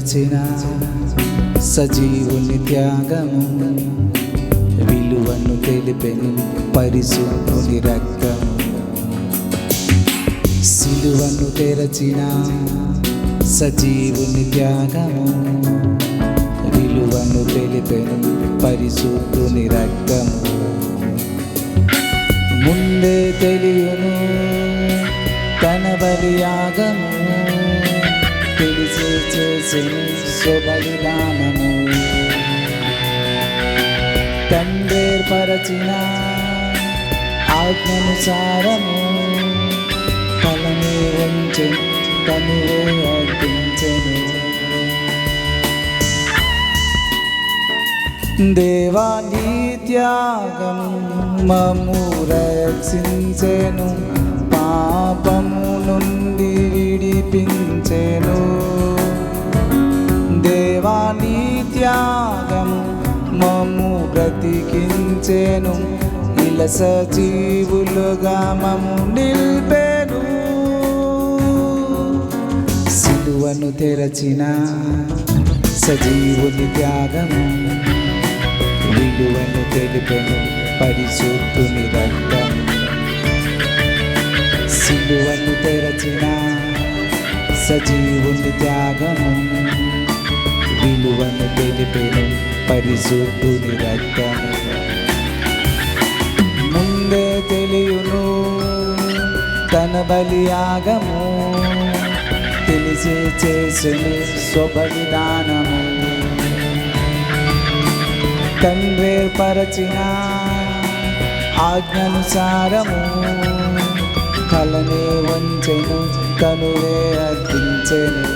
తెరచిన సజీవుని త్యాగము విలువను తెలిపెను పరిశుద్ధుని రక్తము. సిలువను తెరచిన సజీవుని త్యాగము విలువను తెలిపెను పరిశుద్ధుని రక్తము. ముందే తెలియను తన బలియాగము తెలిసి చేసెను స్వబలిదానము. తండ్రేర్పరచిన ఆజ్ఞానుసారము తలనే వంచెను తనువే అర్పించెను. దేవా నీ త్యాగం మమ్ము రక్షించెను పాపము నుండి విడిపించెను. దేవా నీ త్యాగం మమ్ము బ్రతికించెను ఇల సజీవులుగా మమ్ము నిల్పెను. సిలువను తెరచిన సజీవుని త్యాగము విలువను తెలిపెను పరిశుద్ధుని రక్తము. సిలువను తెరచిన సజీవుని త్యాగము విలువను తెలిపెను పరిశుద్ధుని రక్తము. ముందే తెలియును తన బలియాగము తెలిసి చేసెను స్వబలిదానము. తండ్రేర్పరచిన ఆజ్ఞానుసారము తలనే వంచెను తనువే అర్పించెను.